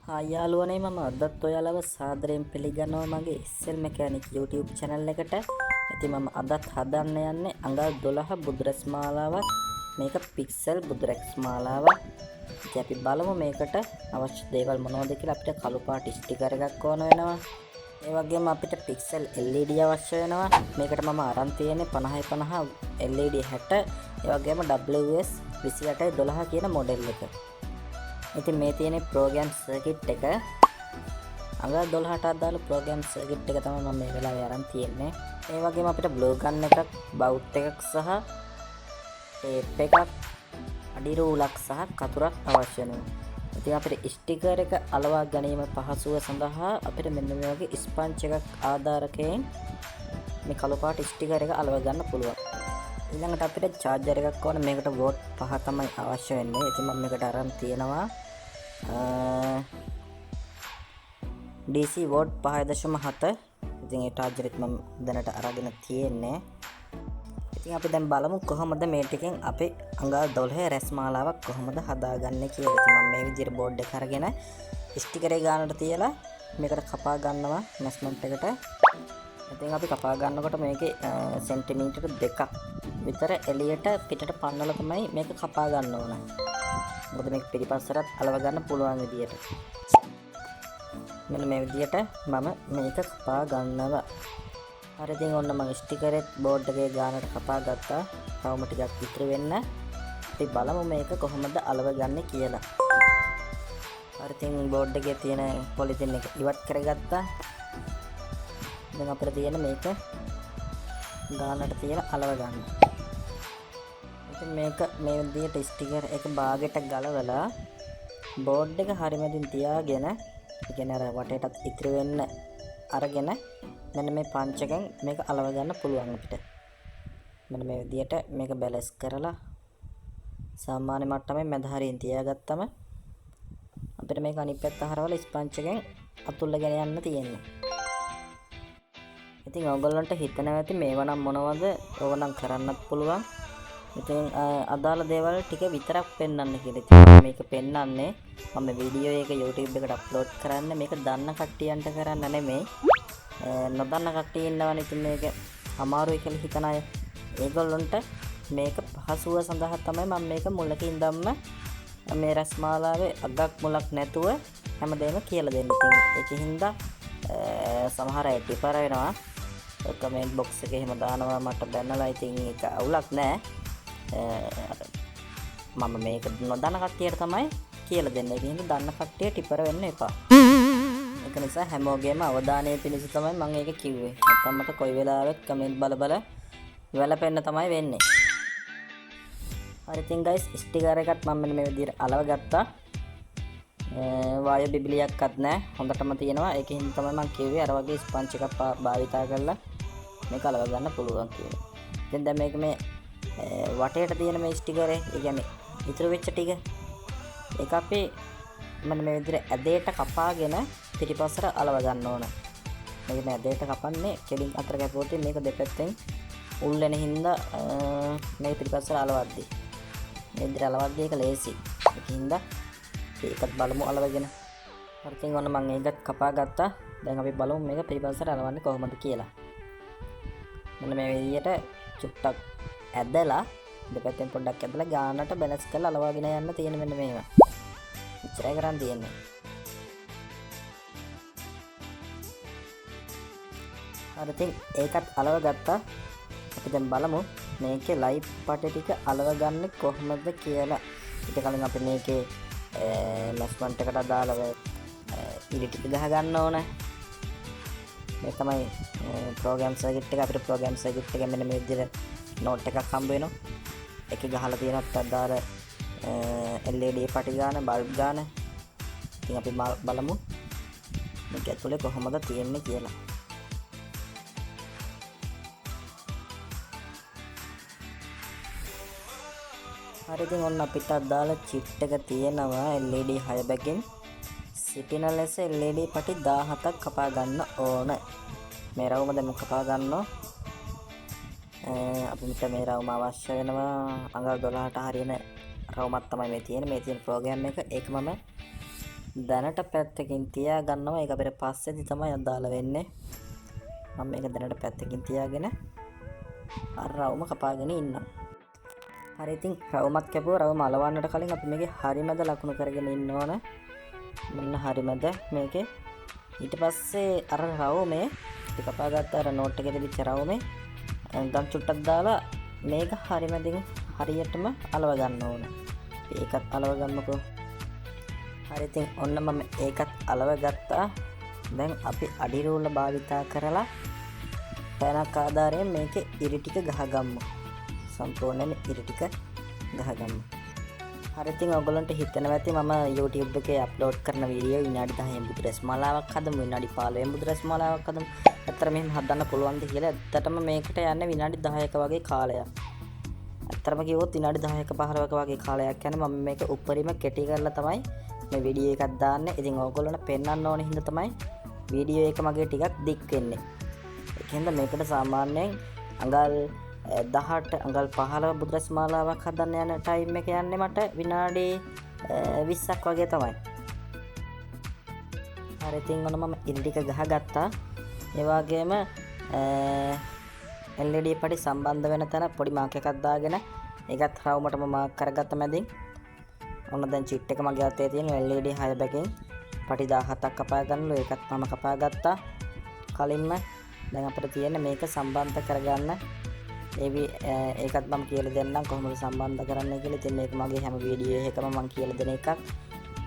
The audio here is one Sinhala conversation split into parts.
යාළුවනේ මම අදත් ඔයාලව සාදරයෙන් පිළිගන්නවා මගේ SL Mechanic YouTube channel එකට. ඉතින් මම අදත් හදන්න යන්නේ අඟල් 12 බුදුරැස් මාලාවක්. මේක පික්සල් බුදුරැස් මාලාවක්. ඉතින් අපි බලමු මේකට අවශ්‍ය දේවල් මොනවද කියලා. අපිට කළු පාට ස්ටිකර් එකක් ඕන වෙනවා. ඒ වගේම අපිට පික්සල් LED අවශ්‍ය වෙනවා. මේකට මම අරන් තියෙන්නේ 5050 LED 60. ඒ වගේම WS 2812 කියන මොඩල් එක. ඉතින් මේ තියෙන ප්‍රෝග්‍රෑම් සර්කිට් එක අඟල් 12ට අදාළ ප්‍රෝග්‍රෑම් සර්කිට් එක තමයි මම මේ වෙලාවේ අරන් තියෙන්නේ. ඒ වගේම අපිට බ්ලෝ ගන් එකක්, බවුට් එකක් සහ ටේප් එකක්, අඩි රූලක් සහ කතුරක් අවශ්‍ය වෙනවා. ඉතින් අපිට ස්ටිකර් එක අලවා ගැනීම පහසුව සඳහා අපිට මෙන්න මේ වගේ ස්පන්ච් එකක් ආධාරකයෙන් මේ කළු පාට ස්ටිකර් එක අලව ගන්න පුළුවන්. ඊළඟට අපිට චාර්ජර් එකක් ඕන. මේකට වෝට් 5 තමයි අවශ්‍ය වෙන්නේ. ඉතින් මම මේකට අරන් තියෙනවා DC වෝට් 5.7. ඉතින් ඒ චාර්ජර් එක මම දැනට අරගෙන තියෙන්නේ. ඉතින් අපි දැන් බලමු කොහොමද මේ ටිකෙන් අපි අඟල් 12 රැස් මාලාවක් කොහොමද හදාගන්නේ කියලා. ඉතින් මම මේ විදිහට බෝඩ් එක අරගෙන ස්ටිකර් එක ගන්නට තියලා මේකට කපා ගන්නවා මෙස්මන්ට් එකට. ඉතින් අපි කපා ගන්නකොට මේකේ සෙන්ටිමීටර් 2ක් විතර එළියට පිටට පන්නලා තමයි මේක කපා ගන්න ඕන. මොකද මේක පිටිපස්සට අලව ගන්න පුළුවන් විදියට. මෙන්න මේ විදියට මම මේක කපා ගන්නවා. හරි, ඉතින් ඔන්න මම ස්ටිකරෙත් බෝඩ් එකේ ගානට කපා ගත්තා. තවම ටිකක් ඉතුරු වෙන්න. අපි බලමු මේක කොහොමද අලව ගන්න කියලා. හරි, ඉතින් බෝඩ් එකේ තියෙන පොලිතින් එක ඉවත් කරගත්තා. දැන් අපිට තියෙන මේක ගානට තියලා අලව ගන්න. ඉතින් මේක මේ විදිහට ස්ටිකර් එක භාගයට ගලවලා බෝඩ් එක හරියමින් තියාගෙන, ඒ කියන්නේ අර වටේටත් ඉතිරි වෙන්න අරගෙන මෙන්න මේ පංච් එකෙන් මේක අලව ගන්න පුළුවන් අපිට. මෙන්න මේ විදිහට මේක බැලන්ස් කරලා සාමාන්‍ය මට්ටමේ මැද හරියෙන් තියාගත්තම අපිට මේක අනිත් පැත්ත හරවලා ස්පන්ච් එකෙන් අතුල්ලගෙන යන්න තියෙන්නේ. ඉතින් ඔයගොල්ලන්ට හිතනවා ඇති මේව නම් මොනවද? ඕක නම් කරන්නත් පුළුවන්. ඉතින් අදාළ දේවල් ටික විතරක් පෙන්වන්න කියලා. ඉතින් මේක පෙන්වන්නේ මම වීඩියෝ එක YouTube එකට අප්ලෝඩ් කරන්න මේක දන්න කට්ටියන්ට කරන්න නෙමෙයි. නොදන්න කට්ටිය ඉන්නවනේ. ඉතින් මේක අමාරුයි කියලා හිතන අය, ඒගොල්ලන්ට මේක පහසුව සඳහා තමයි මම මේක මුලක ඉඳන්ම මේ රැස් මාලාවේ අගක් මුලක් නැතුව හැමදේම කියලා දෙන්නේ. ඉතින් ඒකින්ද සමහර අය ටිපර වෙනවා. කමෙන්ට් බොක්ස් එකේ එහෙම දානවා මට බැනලා. ඉතින් ඒක අවුලක් නෑ. මම මේක නොදන්න කට්ටියට තමයි කියලා දෙන්නේ. ඒකින්ද දන්න කට්ටිය ටිපර වෙන්න එපා. ඒක නිසා හැමෝගේම අවධානය පිණිස තමයි මම ඒක කිව්වේ. නැත්නම් මට කොයි වෙලාවෙත් කමෙන්ට් බල වැළපෙන්න තමයි වෙන්නේ. හරි, ඉතින් ගයිස් ස්ටිකර් එකත් මම මෙන්න මේ විදිහට අලව ගත්තා. වායු බිබිලියක්වත් නැහැ, හොඳටම තියෙනවා. ඒකෙන් තමයි මම කිව්වේ අර වගේ ස්පන්ච් එකක් භාවිතා කරලා මේක අලව ගන්න පුළුවන් කියලා. ඉතින් දැන් මේක මේ වටේට තියෙන මේ ස්ටිකර් එක, ඒ කියන්නේ ඉතුරු වෙච්ච ටික, ඒක අපි මෙන්න මේ විදිහට ඇදේට කපාගෙන පිටිපස්සට අලව ගන්න ඕන. මේක මේ ඇදේට කපන්නේ කෙලින් අතර කැපුවොත් මේක දෙපැත්තෙන් උල් වෙන හින්දා මේ පිටිපස්සට අලවද්දී මේ විදිහට අලවද්දී ඒක ලේසි. ඒකින්ද ඒකත් බලමු අලවගෙන. හරි, ඉතින් ඔන්න මම ඒකත් කපා ගත්තා. දැන් අපි බලමු මේක පිටිපස්සට අලවන්නේ කොහොමද කියලා. මෙන්න මේ විදිහට චුට්ටක් ඇදලා දෙපැත්තෙන් පොඩ්ඩක් ඇදලා ගානට බැලන්ස් කරලා අලවාගෙන යන්න තියෙන මෙන්න මේවා. ඉච්චරයි කරන් තියෙන්නේ. හරි, ඉතින් ඒකත් අලව ගත්තා. අපි දැන් බලමු මේකේ ලයිට් පටේ ටික අලව ගන්න කොහොමද කියලා. ඊට කලින් අපි මේකේ මෙස්මන්ට් එකට අදාළව ඉලි ටික ගහ ගන්න ඕන. මේ තමයි ප්‍රෝග්‍රෑම් සර්කිට් එක. අපිට ප්‍රෝග්‍රෑම් සර්කිට් එක මෙන්න මේ විදිහට නෝට් එකක් හම්බ වෙනවා. එකේ ගහලා තියෙනත් අදාළ LED පටි ගන්න, බල්බ් ගන්න. ඉතින් අපි බලමු මේක ඇතුලේ කොහොමද තියෙන්නේ කියලා. හරි, ඉතින් ඔන්න අපිට අදාළ චිප් එක තියෙනවා LED 6 බැගින්. සිටින ලෙස LED පටි 17ක් කපා ගන්න ඕන. මේ රවුම දැන් කපා ගන්නවා. අපිට මේ රවුම අවශ්‍ය වෙනවා අඟල් 12ට හරියන රවුමක් තමයි මේ තියෙන්නේ. මේ තියෙන ප්‍රෝග්‍රෑම් එක. ඒක මම දැනට පැත්තකින් තියා ගන්නවා. ඒක අපිට පස්සේදී තමයි අදාළ වෙන්නේ. මම මේක දැනට පැත්තකින් තියාගෙන අර රවුම කපාගෙන ඉන්නවා. හරි ඉතින් රවුමත් කැපුවා. රවුම අලවන්නට කලින් අපි මේකේ හරිමැද ලකුණු කරගෙන ඉන්න ඕන. මෙන්න හරිමැද මේකේ. ඊට පස්සේ අර රවුමේ අපි කපාගත්ත අර නෝට් එකේ තිබිච්ච රවුමේ ගම් චුට්ටක් දාලා මේක හරිමැදින් හරියටම අලව ගන්න ඕන. ඒකත් අලව ගන්නකෝ. හරි ඉතින් ඔන්න මම ඒකත් අලව ගත්තා. දැන් අපි අඩි රූල භාවිතා කරලා පැනක් ආධාරයෙන් මේකේ ඉරි ටික ගහගමු. සම්පූර්ණයෙන් ඉරි ටික ගහගමු. හරි ඉතින් ඔයගොල්ලන්ට හිතෙනවා ඇති මම YouTube එකේ අප්ලෝඩ් කරන වීඩියෝ විනාඩි 10න් බුදුරැස් මාලාවක් හදමු, විනාඩි 15න් බුදුරැස් මාලාවක් හදමු. ඇත්තට මෙහෙම හදන්න පුළුවන්ද කියලා ඇත්තටම මේකට යන්නේ විනාඩි 10ක වගේ කාලයක්. ඇත්තටම කිව්වොත් විනාඩි 10ක 15ක වගේ කාලයක් යන මම මේක උඩරිම කෙටි කරලා තමයි මේ වීඩියෝ එකක් දාන්නේ. ඉතින් ඔයගොල්ලන්ට පෙන්වන්න ඕන හින්දා තමයි වීඩියෝ එක මගේ ටිකක් දික් වෙන්නේ. ඒකෙන්ද මේකට සාමාන්‍යයෙන් අඟල් 18 අඟල් 15 බුදුරැස් මාලාවක් හදන්න යන ටයිම් එක යන්නේ මට විනාඩි 20ක් වගේ තමයි. හරි ඉතින් ඔන්න මම ඉරි ටික ගහගත්තා. ඒ වගේම LED පටි සම්බන්ධ වෙන තැන පොඩි මාක් එකක් දාගෙන ඒකත් රවුමටම මාක් කරගත්ත මැදින්. ඔන්න දැන් චිට් එක මගේ අතේ තියෙන LED 6 බැකින් පටි 17ක් කපා ගන්නලු. ඒකත් මම කපා ගත්තා කලින්ම. දැන් අපිට තියෙන්නේ මේක සම්බන්ධ කරගන්න. ඒකත් මම කියලා දෙන්නම් කොහොමද සම්බන්ධ කරන්නේ කියලා. ඉතින් මේක මගේ හැම වීඩියෝ එකකම මම කියලා දෙන එකක්.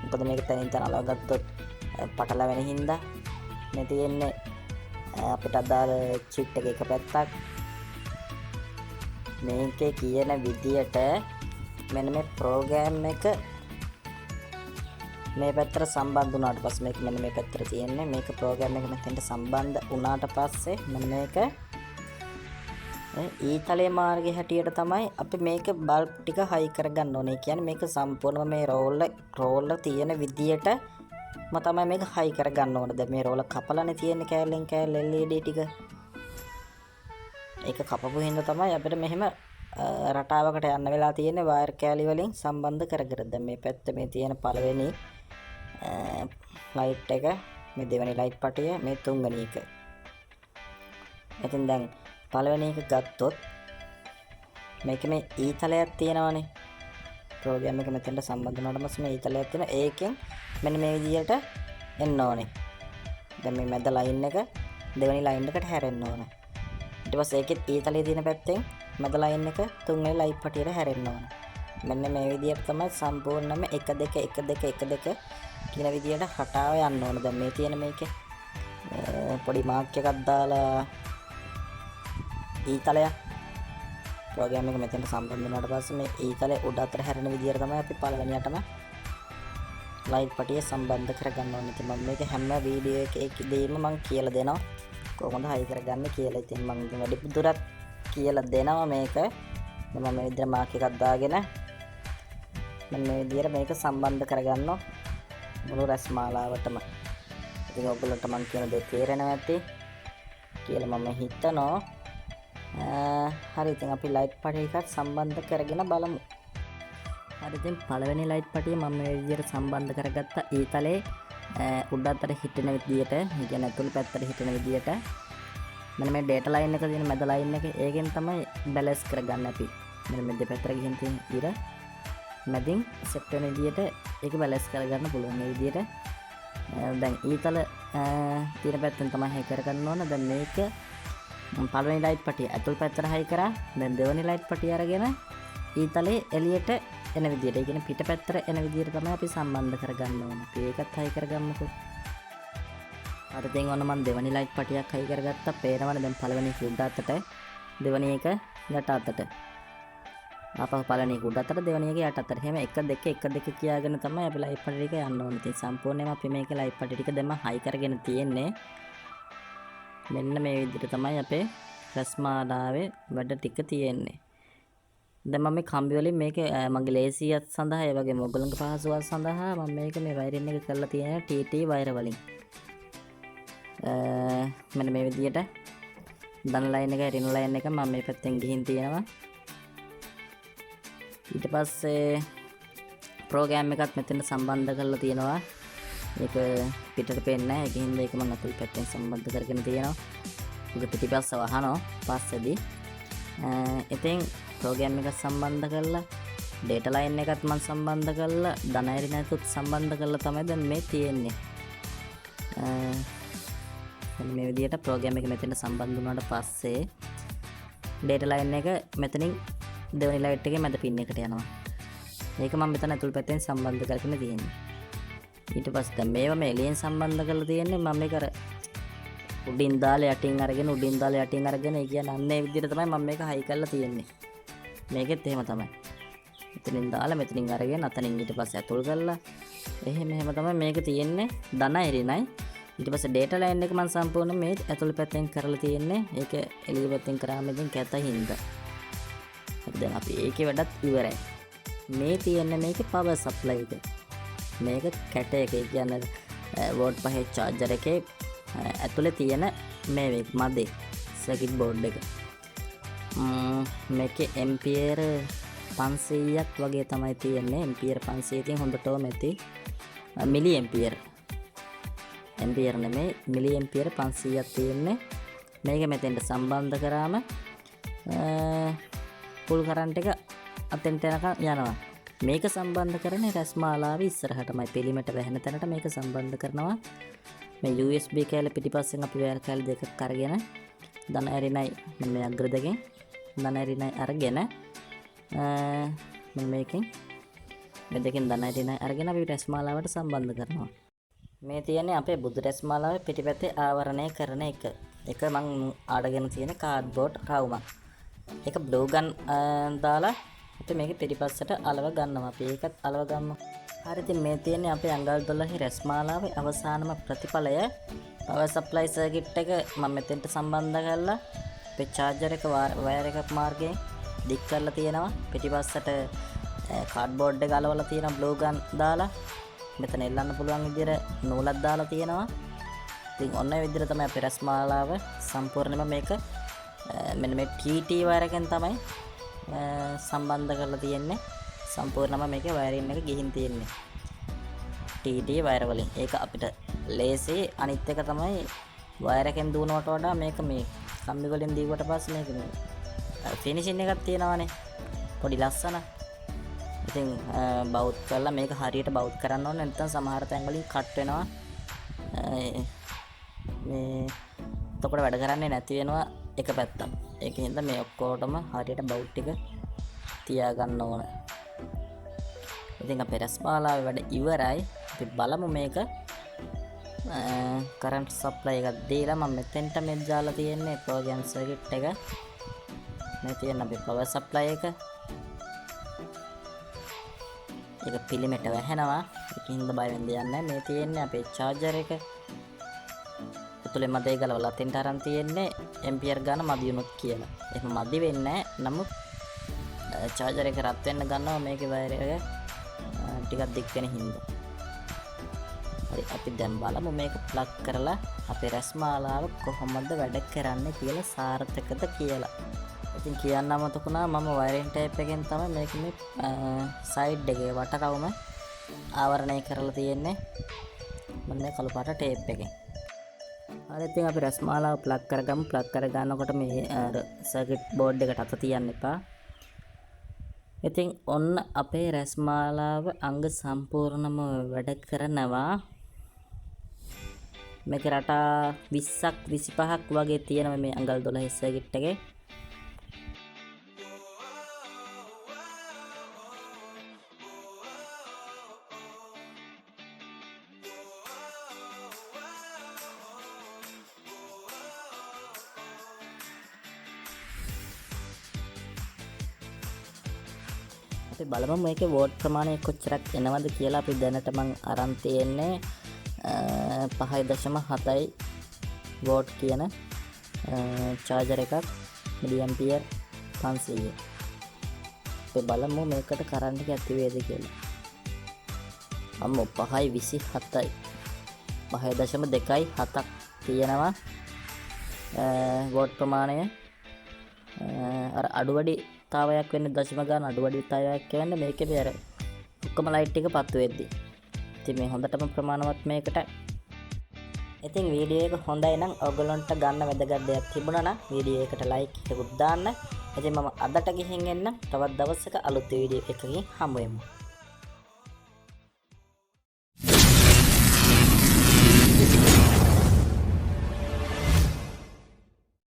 මොකද මේක තනින් තන අලව ගත්තොත් පටල වෙන හින්දා මේ තියෙන්නේ අපිට අදාළ චිට් එක එක පැත්තක්. මේකේ කියන විදියට මෙන්න මේ ප්‍රෝග්‍රෑම් එක මේ පැත්තට සම්බන්ධ වුණාට පස්සේ මේක මෙන්න මේ පැත්තට තියෙන්නේ. මේක ප්‍රෝග්‍රෑම් එක මෙතෙන්ට සම්බන්ධ වුණාට පස්සේ මෙන්න මේක ඊතලයේ මාර්ගයේ හැටියට තමයි අපි මේක බල්බ් ටික හයි කරගන්න ඕනේ. කියන්නේ මේක සම්පූර්ණම මේ රෝල් තියෙන විදියට තමයි මේක හයි කරගන්න ඕනේ. දැන් මේ රෝල කපලානේ තියෙන්නේ කෑල්ලෙන් කෑල්ල LED ටික. ඒක කපපු හින්දා තමයි අපිට මෙහෙම රටාවකට යන්න වෙලා තියෙන්නේ වයර් කෑලි වලින් සම්බන්ධ කරගෙන. දැන් මේ පැත්තේ මේ තියෙන පළවෙනි ලයිට් එක, මේ දෙවෙනි ලයිට් පටිය, මේ තුන්වෙනි එක. ඉතින් දැන් පළවෙනි එක ගත්තොත් මේක මේ ඊතලයක් තියෙනවානේ. ප්‍රෝග්‍රෑම් එක මෙතෙන්ට සම්බන්ධ වුණාට පස්සේ මේ ඊතලයක් තියෙන. ඒකෙන් මෙන්න මේ විදියට එන්න ඕනේ. දැන් මේ මැද ලයින් එක දෙවෙනි ලයින් එකට හැරෙන්න ඕනේ. ඊට පස්සේ ඒකෙත් ඊතලයේ තියෙන පැත්තෙන් මැද ලයින් එක තුන්වෙනි ලයිට් පටියට හැරෙන්න ඕනේ. මෙන්න මේ විදියට තමයි සම්පූර්ණයෙන්ම 1 2 1 2 1 2 කියන විදියට රටාව යන්න ඕනේ. දැන් මේ තියෙන මේකේ පොඩි මාක් එකක් දාලා ඊතලය ප්‍රෝග්‍රෑම් එක මෙතෙන්ට සම්බන්ධ වුණාට පස්සේ මේ ඊතලයේ උඩ අතර හැරෙන විදියට තමයි අපි පළවෙනියටම ලයිට් පටිය සම්බන්ධ කරගන්න ඕනේ. ඉතින් මම මේක හැම වීඩියෝ එකකදීම මම කියලා දෙනවා කොහොමද හයි කරගන්නේ කියලා. ඉතින් මම වැඩිපුරත් කියලා දෙනවා මේක. මම මේ විදිහට මාක් එකක් දාගෙන මම මේ විදිහට මේක සම්බන්ධ කරගන්නවා මුළු රැස් මාලාවටම. ඉතින් ඔයගොල්ලන්ට මම කියන දේ තේරෙනවා ඇති කියලා මම හිතනවා. හරි ඉතින් අපි ලයිට් පටිය එකත් සම්බන්ධ කරගෙන බලමු. හරි ඉතින් පළවෙනි ලයිට් පටිය මම මේ විදිහට සම්බන්ධ කරගත්ත ඊතලේ උඩ අතට හිටින විදියට, ඒ කියන්නේ අතුළු පැත්තට හිටින විදියට මෙන්න මේ ඩේටා ලයින් එක තියෙන මැද ලයින් එක ඒකෙන් තමයි බැලන්ස් කරගන්න අපි. මෙන්න මේ දෙපැත්තට ගිහින් තියෙන ඉර මැදින් සෙට් වෙන විදියට ඒක බැලන්ස් කරගන්න පුළුවන්. මේ විදියට දැන් ඊතල තියෙන පැත්තෙන් තමයි හයි කරගන්න ඕන. දැන් මේක පළවෙනි ලයිට් පටිය අතුළු පැත්තට හයි කරා. දැන් දෙවෙනි ලයිට් පටිය අරගෙන ඊතලේ එළියට එන විදියට, ඒ කියන්නේ පිට පැත්තට එන විදියට තමයි අපි සම්බන්ධ කරගන්න ඕන. අපි ඒකත් හයි කරගන්නකො. අර දැන් ඔන්න මම දෙවෙනි ලයිට් පටියක් හයි කරගත්තා. පේනවනේ දැන් පළවෙනි උඩ අතට, දෙවෙනි එක යට අතට. ආපහු පළවෙනි එක උඩ අතට, දෙවෙනි එක යට අතට. එහෙම 1 2 1 2 කියාගෙන තමයි අපි ලයිට් පටි ටික යන්න ඕනේ. ඉතින් සම්පූර්ණයෙන්ම අපි මේක ලයිට් පටි ටික දැන් මම හයි කරගෙන තියෙන්නේ. මෙන්න මේ විදිහට තමයි අපේ රැස් මාලාවේ වැඩ ටික තියෙන්නේ. දැන් මම මේ කම්බි වලින් මේක මගේ ලේසියත් සඳහා ඒ වගේම ඔයගොල්ලන්ගේ පහසුවක් සඳහා මම මේක මේ වයරින් එක කරලා තියෙනවා TT වයර වලින්. මෙන්න මේ විදියට ධන ලයින් එක ඍණ ලයින් එක මම මේ පැත්තෙන් ගිහින් තියෙනවා. ඊට පස්සේ ප්‍රෝග්‍රෑම් එකත් මෙතන සම්බන්ධ කරලා තියෙනවා. ඒක පිටට පේන්නේ නැහැ. ඒකින් හින්දා ඒක මම අතුල් පැත්තෙන් සම්බන්ධ කරගෙන තියෙනවා. ඒක පිටිපස්ස වහනවා පස්සේදී. ඉතින් ප්‍රෝග්‍රෑම් එක සම්බන්ධ කරලා data line එකත් මම සම්බන්ධ කරලා ධනයිරි නැතුත් සම්බන්ධ කරලා තමයි දැන් මේ තියෙන්නේ. මේ විදිහට ප්‍රෝග්‍රෑම් එක මෙතන සම්බන්ධ වුණාට පස්සේ data line එක මෙතනින් දෙවෙනි ලයිට් එකේ මැද පින් එකට යනවා. මේක මම මෙතන අතුල් පැත්තෙන් සම්බන්ධ කරගෙන තියෙන්නේ. ඊට පස්සේ දැන් මේවා මේ එළියෙන් සම්බන්ධ කරලා තියෙන්නේ මම මේක අර උඩින් දාලා යටින් අරගෙන ඒ කියන්නේ අන්න ඒ විදිහට තමයි මම මේක හයි කරලා තියෙන්නේ. මේකෙත් එහෙම තමයි. මෙතනින් දාලා මෙතනින් අරගෙන අතනින් ඊට පස්සේ අතුල් කරලා එහෙම තමයි මේක තියෙන්නේ. ධනයිරිනයි. ඊට පස්සේ data line එක මම සම්පූර්ණ මේ අතුල් පැත්තෙන් කරලා තියෙන්නේ. ඒක එළිය පැත්තෙන් කරාම ඉතින් කැතින්ද. දැන් අපි ඒකේ වැඩත් ඉවරයි. මේ තියෙන්නේ මේකේ power supply එක. මේක කැට එක කියන්නේ වෝට් 5 charger එකේ ඇතුලේ තියෙන මේ මදේ circuit board එක. මේකේ ampere 500ක් වගේ තමයි තියෙන්නේ. ampere 500 ඉතින් හොඳටම ඇති. milli ampere නෙමෙයි milli ampere 500ක් තියෙන්නේ. මේක මෙතෙන්ට සම්බන්ධ කරාම full current එක අතෙන්ට යනකම් යනවා. මේක සම්බන්ධ කරන්නේ රැස්මාලාව ඉස්සරහටමයි පිළිමට වැහෙන තැනට මේක සම්බන්ධ කරනවා. මේ USB කෑල්ල පිටිපස්සෙන් අපි වයර් කෑල්ල දෙකක් අරගෙන ධනයිරිනයි මේ අග්‍ර දෙකෙන් ධනයිරිනයි අරගෙන මේකෙන් මේ දෙකෙන් ධනයිරිනයි අරගෙන අපි රැස්මාලාවට සම්බන්ධ කරනවා. මේ තියෙන්නේ අපේ බුදු රැස්මාලාවේ පිටිපැත්තේ ආවරණය කරන එක. ඒක මං අරගෙන තියෙන කාඩ්බෝඩ් රවුමක්. ඒක බ්ලූ ගන් දාලා අපි මේක පිටිපස්සට අලව ගන්නවා. අපි ඒකත් අලව ගමු. හරි ඉතින් මේ තියෙන්නේ අපේ අඟල් 12 රැස්මාලාවේ අවසානම ප්‍රතිඵලය. power supply circuit එක මම මෙතෙන්ට සම්බන්ධ කරලා අපේ charger එක වයර් එකක් මාර්ගයෙන් දික් කරලා තියෙනවා. පිටිපස්සට කාඩ්බෝඩ් එක අලවලා තියෙනවා බ්ලූ ගන් දාලා. මෙතන එල්ලන්න පුළුවන් විදිහට නූලක් දාලා තියෙනවා. ඉතින් ඔන්න ඒ විදිහට තමයි අපේ රැස්මාලාව සම්පූර්ණයෙන්ම මේක මෙන්න මේ TT වයර් එකෙන් තමයි සම්බන්ධ කරලා තියෙන්නේ. සම්පූර්ණයෙන්ම මේකේ වයරින් එක ගිහින් තියෙන්නේ TT වයර් වලින්. ඒක අපිට ලේසි. අනිත් එක තමයි වයර් එකෙන් දුවනවට වඩා මේක මේ කම්බි වලින් දීවට පස්සේ මේක මේ ෆිනිෂින් එකක් තියෙනවානේ. පොඩි ලස්සන. ඉතින් බවුට් කරලා මේක හරියට බවුට් කරන්න ඕනේ. නැත්නම් සමහර තැන් වලින් කට් වෙනවා. මේ එතකොට වැඩ කරන්නේ නැති වෙනවා එක පැත්තක්. ඒකෙන් හින්දා මේ ඔක්කොටම හරියට බවුට් ටික තියා ගන්න ඕන. ඉතින් අපේ රැස්මාලාවේ වැඩ ඉවරයි. අපි බලමු මේක කරන්ට් සප්ලයි එකක් දීලා මම මෙතෙන්ට මෙත් දාලා තියෙන්නේ ප්‍රෝග්‍රෑම් සර්කිට් එක. මේ තියෙන අපේ පවර් සප්ලයි එක. ඒක පිළිමෙට වැහෙනවා. ඒකින් හින්දා බය වෙන්න දෙයක් නැහැ. මේ තියෙන්නේ අපේ charger එක. තුලේ මදේ ගලවලා අතෙන්ට අරන් තියෙන්නේ ඇම්පියර් ගන්න මදි වුණොත් කියලා. ඒක මදි වෙන්නේ නැහැ. නමුත් charger එක රත් වෙන්න ගන්නවා මේකේ වයර් එක ටිකක් දික් වෙන හින්දා. හරි අපි දැන් බලමු මේක ප්ලග් කරලා අපේ රැස්මාලාව කොහොමද වැඩ කරන්නේ කියලා සාර්ථකද කියලා. ඉතින් කියන්න අමතකුණා මම වයරින් ටේප් එකෙන් තමයි මේක මේ සයිඩ් එකේ වටරවුම ආවරණය කරලා තියෙන්නේ. මම මේ කළු පාට ටේප් එකෙන්. හරි ඉතින් අපි රැස්මාලාව ප්ලග් කරගමු. ප්ලග් කර ගන්නකොට මේ සර්කිට් බෝඩ් එකට අත තියන්න එපා. ඉතින් ඔන්න අපේ රැස්මාලාව අංග සම්පූර්ණම වැඩ කරනවා. මේක රටා 20ක් 25ක් වගේ තියෙනවා මේ අඟල් 12 සර්කිට් එකේ. අපි බලමු මේකේ වෝට් ප්‍රමාණය කොච්චරක් එනවද කියලා. අපි දැනට මං අරන් තියෙන්නේ 5.7යි වෝට් කියන charger එකක් මිලි ඇම්පියර් 500. අපි බලමු මේකට කරන්ට් එක ඇති වේද කියලා. අම්මෝ 5.27යි 5.2ක් තියෙනවා වෝට් ප්‍රමාණය. අර අඩු වැඩි තාවයක් වෙන්නේ දශම ගාන අඩු වැඩි තාවයක් වෙන්නේ මේකේ අර ඔක්කොම ලයිට් එක පත්තු වෙද්දි. ඉතින් මේ හොඳටම ප්‍රමාණවත් මේකට. ඉතින් වීඩියෝ එක හොඳයි නම් ඔයගොල්ලන්ට ගන්න වැදගත් දෙයක් තිබුණා නම් වීඩියෝ එකට ලයික් එකකුත් දාන්න. ඉතින් මම අදට ගිහින් එන්න තවත් දවසක අලුත් වීඩියෝ එකකින් හමු වෙමු.